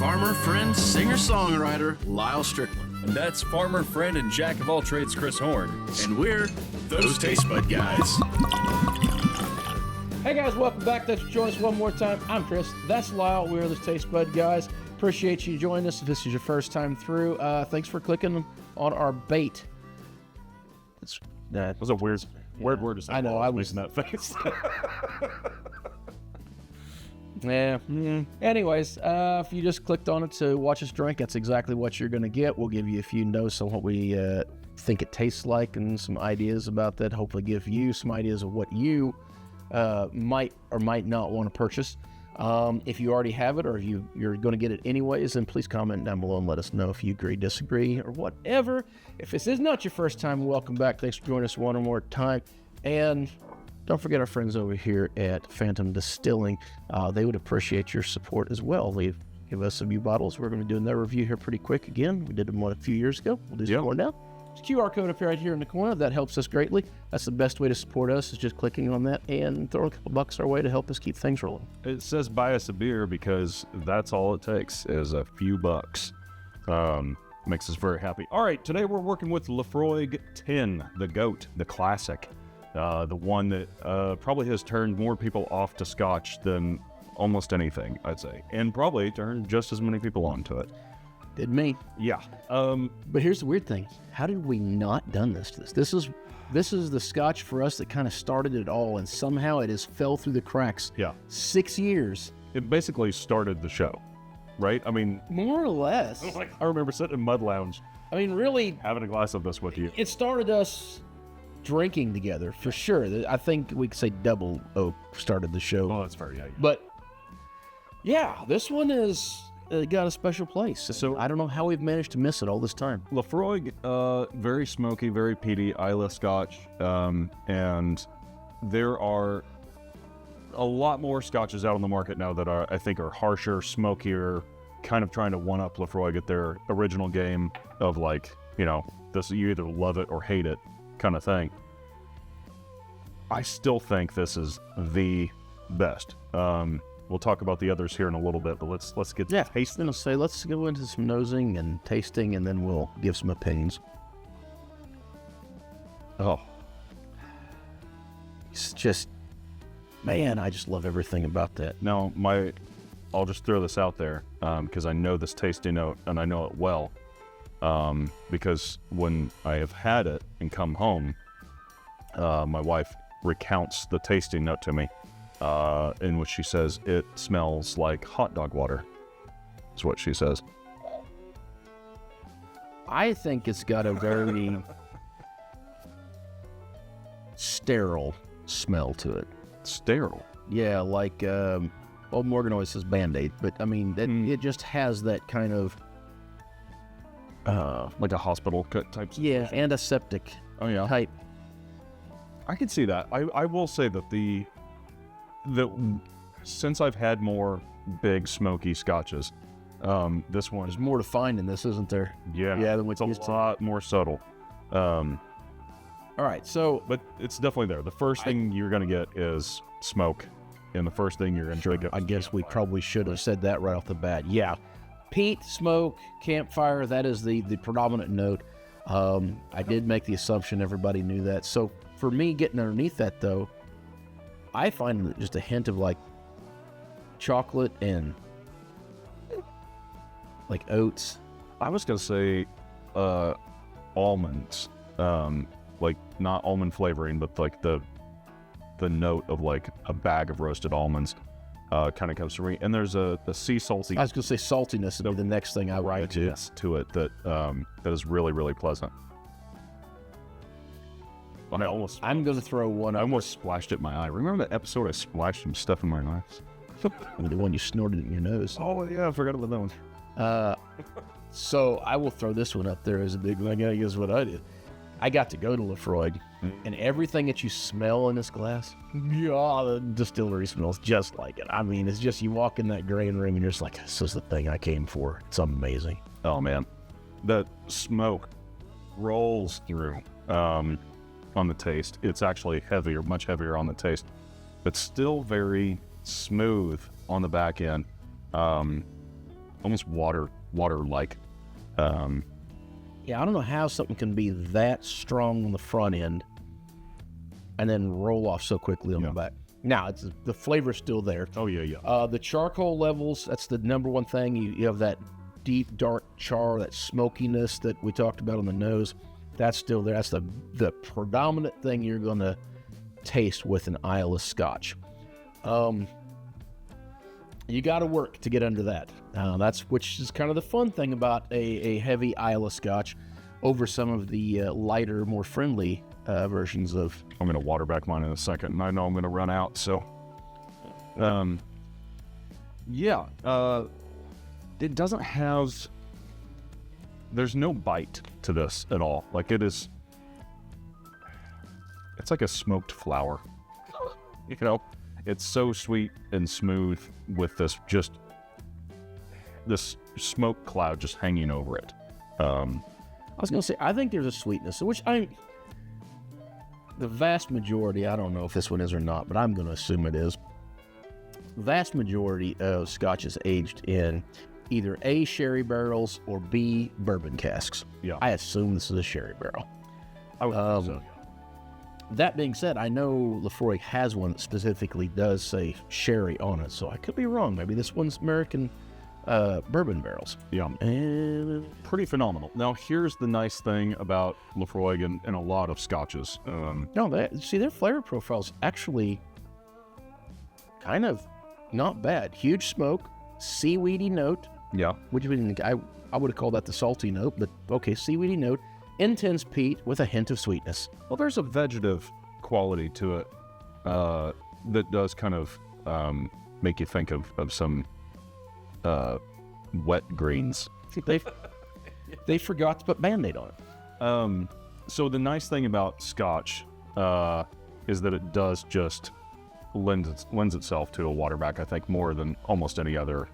farmer, friend, singer-songwriter, Lyal Strickland. And that's farmer, friend, and jack of all trades, Chris Horn. And we're those Tastebudguys. Hey guys, welcome back. Thanks for joining us one more time. I'm Chris. That's Lyal. We're the Tastebudguys. Appreciate you joining us. If this is your first time through, thanks for clicking on our bait. That was a weird word to say. I know. I was making that face. Yeah. Anyways, if you just clicked on it to watch us drink, that's exactly what you're going to get. We'll give you a few notes on what we think it tastes like and some ideas about that. Hopefully give you some ideas of what you might or might not want to purchase. If you already have it or if you're going to get it anyways, then please comment down below and let us know if you agree, disagree, or whatever. If this is not your first time, welcome back. Thanks for joining us one more time. And don't forget our friends over here at Phantom Distilling. They would appreciate your support as well. Give us a few bottles. We're going to be doing their review here pretty quick again. We did them a few years ago. We'll do some more now. There's a QR code up here right here in the corner. That helps us greatly. That's the best way to support us, is just clicking on that and throwing a couple bucks our way to help us keep things rolling. It says buy us a beer because that's all it takes is a few bucks. Makes us very happy. All right, today we're working with Laphroiag 10, the GOAT, the classic. The one that probably has turned more people off to Scotch than almost anything, I'd say. And probably turned just as many people on to it. Did me. Yeah. But here's the weird thing. How did we not done this to this? This is the Scotch for us that kind of started it all, and somehow it has fell through the cracks. Yeah. 6 years. It basically started the show, right? I mean, more or less. I remember sitting in Mud Lounge. I mean, really, having a glass of this with you. It started us drinking together, for sure. I think we could say Double Oak started the show. Oh, that's fair, yeah. But, yeah, this one is got a special place. So I don't know how we've managed to miss it all this time. Laphroiag, very smoky, very peaty, Islay Scotch, and there are a lot more Scotches out on the market now that I think are harsher, smokier, kind of trying to one-up Laphroiag at their original game of this, you either love it or hate it kind of thing. I still think this is the best. We'll talk about the others here in a little bit, but let's get tasting. Let's go into some nosing and tasting, and then we'll give some opinions. Oh, it's just, man, I just love everything about that. Now, I'll just throw this out there because I know this tasting note and I know it well. Because when I have had it and come home, my wife recounts the tasting note to me, in which she says it smells like hot dog water, is what she says. I think it's got a very sterile smell to it. Sterile? Yeah, like, Morgan always says Band-Aid, but I mean, it just has that kind of like a hospital type situation. Yeah, antiseptic type. I can see that. I will say that the since I've had more big smoky Scotches, this one there's more to find in this, isn't there? Yeah, than it's a lot more subtle. All right, so but it's definitely there. The first thing you're gonna get is smoke, and the first thing you're gonna get. I guess we probably should have said that right off the bat. Yeah. Peat, smoke, campfire, that is the predominant note. I did make the assumption everybody knew that. So for me, getting underneath that, though, I find just a hint of like chocolate and like oats. I was going to say almonds, like not almond flavoring, but like the note of like a bag of roasted almonds. Kind of comes to me, and there's the sea salty. I was gonna say saltiness would be the next thing I write to it that is really, really pleasant. I'm gonna throw one. I almost splashed it in my eye. Remember that episode I splashed some stuff in my eyes? The one you snorted in your nose. Oh yeah, I forgot about that one. So I will throw this one up there as a big one. I guess what I did. I got to go to Laphroiag, and everything that you smell in this glass, the distillery smells just like it. I mean, it's just, you walk in that grain room and you're just like, this is the thing I came for. It's amazing. Oh man, that smoke rolls through on the taste. It's actually heavier, much heavier on the taste, but still very smooth on the back end. almost water-like. Yeah, I don't know how something can be that strong on the front end and then roll off so quickly on the back. Now, the flavor's still there. Oh, yeah. The charcoal levels, that's the number one thing. You have that deep, dark char, that smokiness that we talked about on the nose. That's still there. That's the predominant thing you're going to taste with an Islay Scotch. You got to work to get under that. Which is kind of the fun thing about a heavy Islay Scotch over some of the lighter, more friendly versions of. I'm going to water back mine in a second, and I know I'm going to run out. So, it doesn't have. There's no bite to this at all. Like it's like a smoked flower. You know, it's so sweet and smooth with this smoke cloud just hanging over it. I was going to say, I think there's a sweetness, the vast majority, I don't know if this one is or not, but I'm going to assume it is. Vast majority of Scotch is aged in either A, sherry barrels, or B, bourbon casks. Yeah. I assume this is a sherry barrel. I would think so. That being said, I know Laphroiag has one that specifically does say sherry on it, so I could be wrong. Maybe this one's American bourbon barrels. Yeah. And Pretty phenomenal. Now, here's the nice thing about Laphroiag and a lot of Scotches. their flavor profile's actually kind of not bad. Huge smoke, seaweedy note. Yeah. Which I would have called that the salty note, but okay, seaweedy note, intense peat with a hint of sweetness. Well, there's a vegetative quality to it that does kind of make you think of some wet greens. They forgot to put Band-Aid on it. So the nice thing about Scotch is that it does just lends itself to a waterback, I think, more than almost any other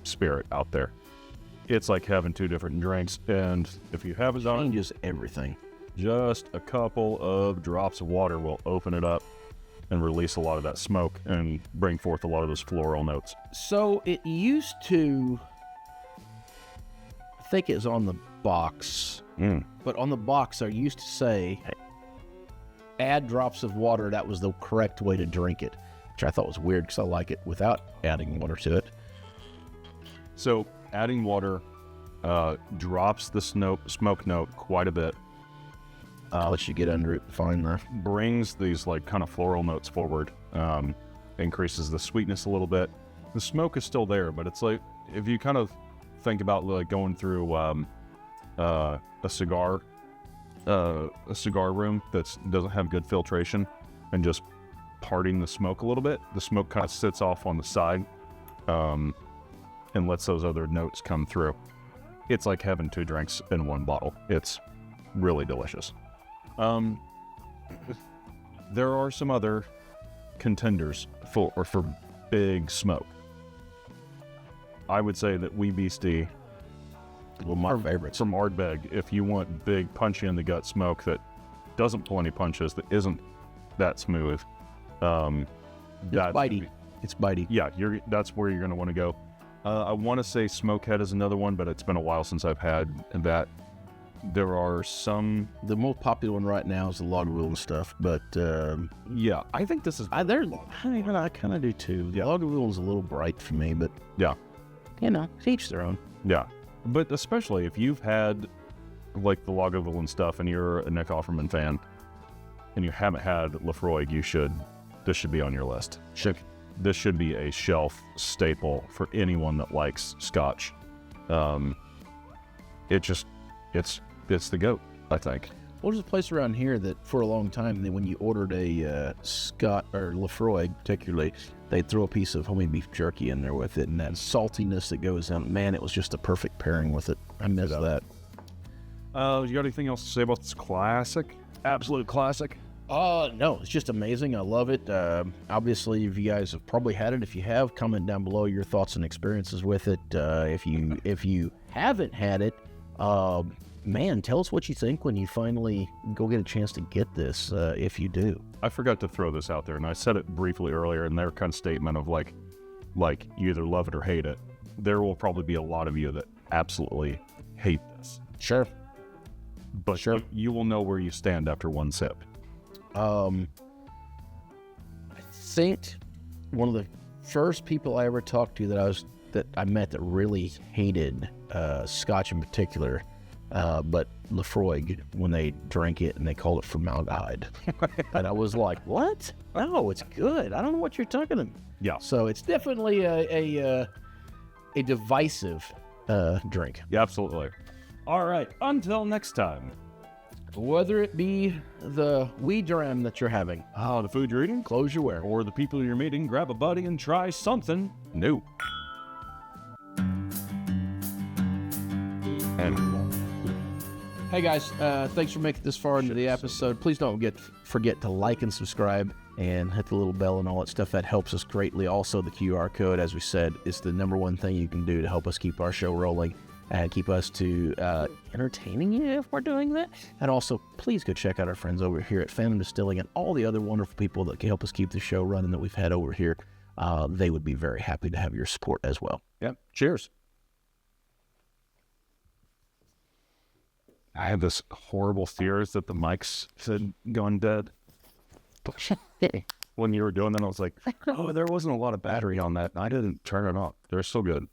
spirit out there. It's like having two different drinks, and if you haven't done it, Changes everything. just a couple of drops of water will open it up and release a lot of that smoke and bring forth a lot of those floral notes. So it used to, I think it was on the box, but on the box I used to say, add drops of water. That was the correct way to drink it, which I thought was weird because I like it without adding water to it. So adding water drops the smoke note quite a bit. Let you get under it fine there. Brings these like kind of floral notes forward, increases the sweetness a little bit. The smoke is still there, but it's like if you kind of think about like going through a cigar room that doesn't have good filtration and just parting the smoke a little bit, the smoke kind of sits off on the side and lets those other notes come through. It's like having two drinks in one bottle. It's really delicious. There are some other contenders for big smoke. I would say that Wee Beastie, Our favorites. from Ardbeg, if you want big punchy in the gut smoke that doesn't pull any punches, that isn't that smooth, It's bitey. It's bitey. yeah, that's where you're going to want to go. I want to say Smokehead is another one, but it's been a while since I've had that. There are some. The most popular one right now is the Lagavulin stuff, but Yeah, I think this is. I kind of do too. Yeah. Lagavulin's a little bright for me, but Yeah, each their own. yeah. But especially if you've had like the Lagavulin stuff and you're a Nick Offerman fan and you haven't had Laphroiag, this should be on your list. This should be a shelf staple for anyone that likes Scotch. It's the GOAT, I think. Well, there's a place around here that for a long time, when you ordered a Scott or Laphroiag particularly, they'd throw a piece of homemade beef jerky in there with it, and that saltiness that goes on. Man, it was just a perfect pairing with it. I miss that. You got anything else to say about this classic? Absolute classic? No, it's just amazing. I love it. Obviously, if you guys have probably had it, if you have, comment down below your thoughts and experiences with it. If you haven't had it, man, tell us what you think when you finally go get a chance to get this, if you do. I forgot to throw this out there, and I said it briefly earlier in their kind of statement of like you either love it or hate it. there will probably be a lot of you that absolutely hate this. Sure. But you will know where you stand after one sip. I think one of the first people I ever talked to that I met that really hated Scotch in particular, but Laphroiag, when they drank it and they called it formaldehyde. And I was like, what? No, it's good. I don't know what you're talking about. Yeah. So it's definitely a divisive drink. Yeah, absolutely. All right. Until next time. Whether it be the wee dram that you're having, The food you're eating, close your wear. or the people you're meeting, grab a buddy and try something new. Hey guys, thanks for making it this far into the episode. Please don't forget to like and subscribe and hit the little bell and all that stuff. That helps us greatly. Also, the QR code, as we said, is the number one thing you can do to help us keep our show rolling and keep us to entertaining you if we're doing that. And also, please go check out our friends over here at Phantom Distilling and all the other wonderful people that can help us keep the show running that we've had over here. They would be very happy to have your support as well. Yep. Cheers. I had this horrible fears that the mics had gone dead. When you were doing that, I was like, oh, there wasn't a lot of battery on that. I didn't turn it off. They're still good.